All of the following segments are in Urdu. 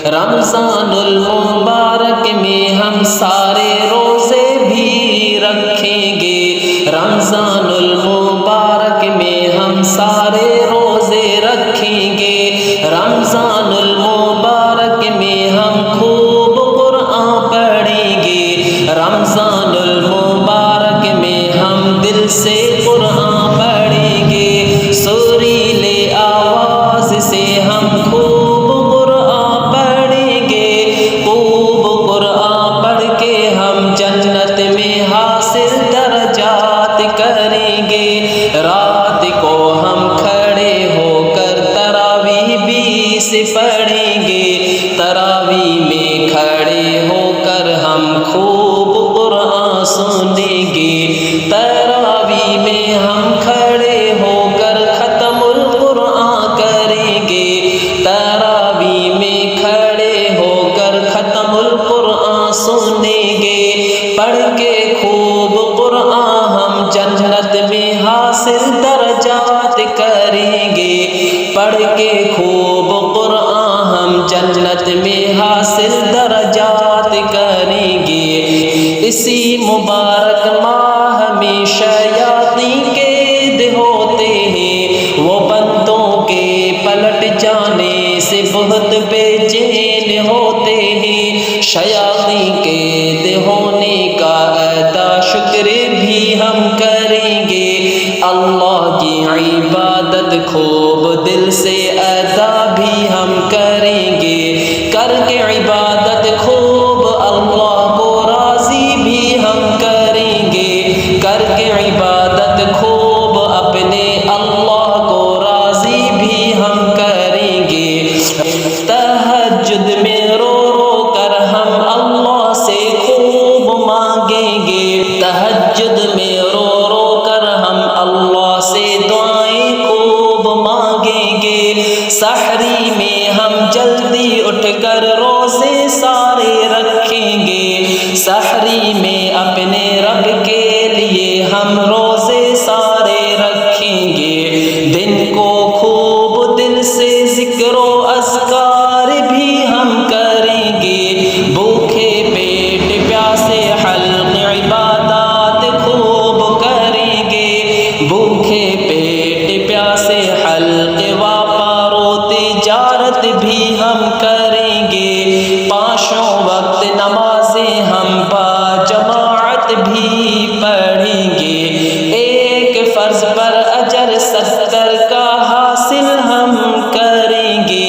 رمضان المبارک میں ہم سارے روزے بھی رکھیں گے، رمضان المبارک میں ہم سارے روزے رکھیں گے، رمضان المبارک میں ہم خوب قرآن پڑھیں گے، رمضان المبارک میں ہم دل سے قرآن پڑھیں گے، سریلے آواز سے ہم خوب قرآن پڑھیں گے، خوب قرآن پڑھ کے ہم جنت میں حاصل درجات کریں گے، رات کو ہم کھڑے ہو کر تراویح 20 پڑھیں گے، تراویح میں کھڑے ہو کر ہم خوب قرآن سنیں گے، تراویح میں ہم کھڑے ہو کر ختم القرآن کریں گے، تراویح میں کھڑے ہو کر ختم القرآن سنیں گے، پڑھ کے خوب قرآن ہم جنت میں حاصل درجات کریں گے، پڑھ کے خوب قرآن ہم جنت میں حاصل درجات کریں گے۔ اسی مبارک ماہ میں شیاطین قید ہوتے ہیں، وہ بندوں کے پلٹ جانے سے بہت بے چین ہوتے ہیں، شیاطین قید ہونے کا ادا شکر بھی ہم کریں گے، اللہ کی عبادت خوب دل سے ادا بھی ہم کریں گے، کر کے عبادت خوب اللہ کو راضی بھی ہم کریں گے، کر کے عبادت خوب اپنے اللہ کو راضی بھی ہم کریں گے، تہجد میں رو رو کر ہم اللہ سے خوب مانگیں گے، تہجد میں رو رو کر ہم اللہ سے دعائیں خوب مانگیں گے، سحری میں ہم جلدی اٹھ کر روزے سارے رکھیں گے، سحری میں اپنے رب کے لیے ہم روزے سارے رکھیں گے، دن کو خوب دل سے ذکر و اذکار بھی ہم کریں گے، بھوکے پیٹ پیاسے حلق عبادات خوب کریں گے، بھوکے پیٹ پیاسے حلق واپارو تجارت بھی ہم کریں گے، پانچوں وقت نمازیں ہم با جماعت بھی پڑھیں گے، ایک فرض پر اجر 70 کا حاصل ہم کریں گے،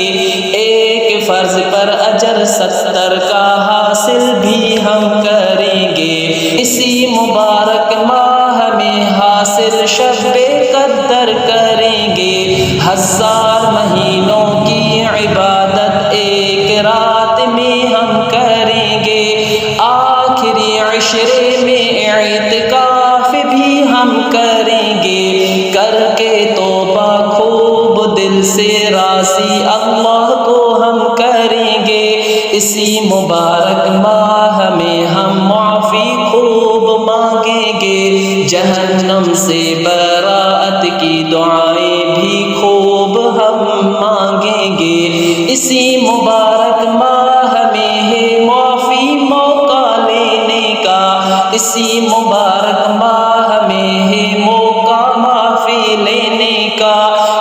ایک فرض پر اجر 70 کا حاصل بھی ہم کریں گے، اسی مبارک ماہ میں حاصل شب قدر کریں گے، 1000 مہینوں کی عبادت ایک رات میں ہم کریں گے، آخری عشرے میں اعتکاف بھی ہم کریں گے، کر کے توبہ خوب دل سے راضی اللہ کو ہم کریں گے، اسی مبارک ماہ میں ہم معافی خوب مانگیں گے، جہنم سے براءت کی دعائیں بھی خوب ہم مانگیں گے، اسی مبارک ماہ میں ہے معافی موقع لینے کا، اسی مبارک ماہ میں ہے موقع معافی لینے کا،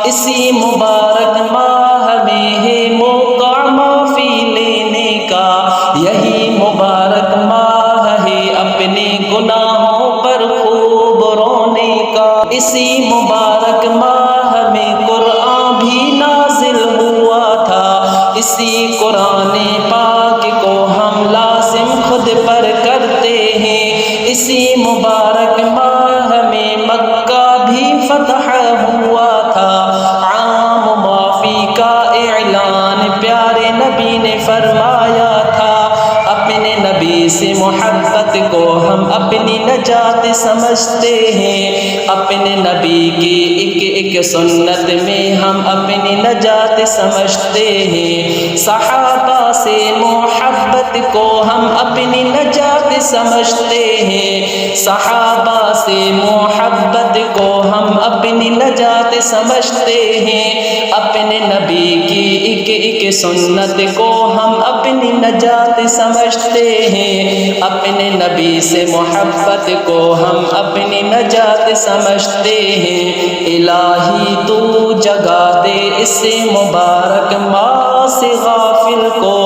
اسی مبارک ماہ میں ہے موقع معافی لینے کا، یہی مبارک ماہ ہے اپنے گناہوں پر خوب رونے کا، اسی مبارک ماہ میں قرآن بھی نازل ہوا تھا، اسی قرآن پاک کو ہم لازم خود پر کرتے ہیں، اسی مبارک ماہ میں مکہ بھی فتح ہوا تھا، عام معافی کا اعلان پیارے نبی نے فرمایا تھا، اپنے نبی سے محبت کو ہم اپنی نجات سمجھتے ہیں، اپنے نبی کی ایک سنت میں ہم اپنی نجات سمجھتے ہیں، صحابہ سے محبت کو ہم اپنی نجات سمجھتے ہیں، صحابہ سے محبت کو ہم اپنی نجات سمجھتے ہیں، اپنے نبی کی ایک ایک سنت کو ہم اپنی نجات سمجھتے ہیں، اپنے نبی سے محبت کو ہم اپنی نجات سمجھتے ہیں۔ الہی تو جگا دے اس مبارک ماہ سے غافل کو،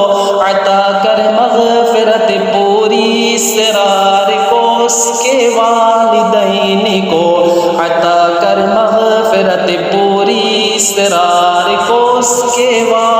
عطا کر مغفرت پوری اسرار کو، اس کے والدین کو عطا کر مغفرت پوری اسرار کو، اس کے والدین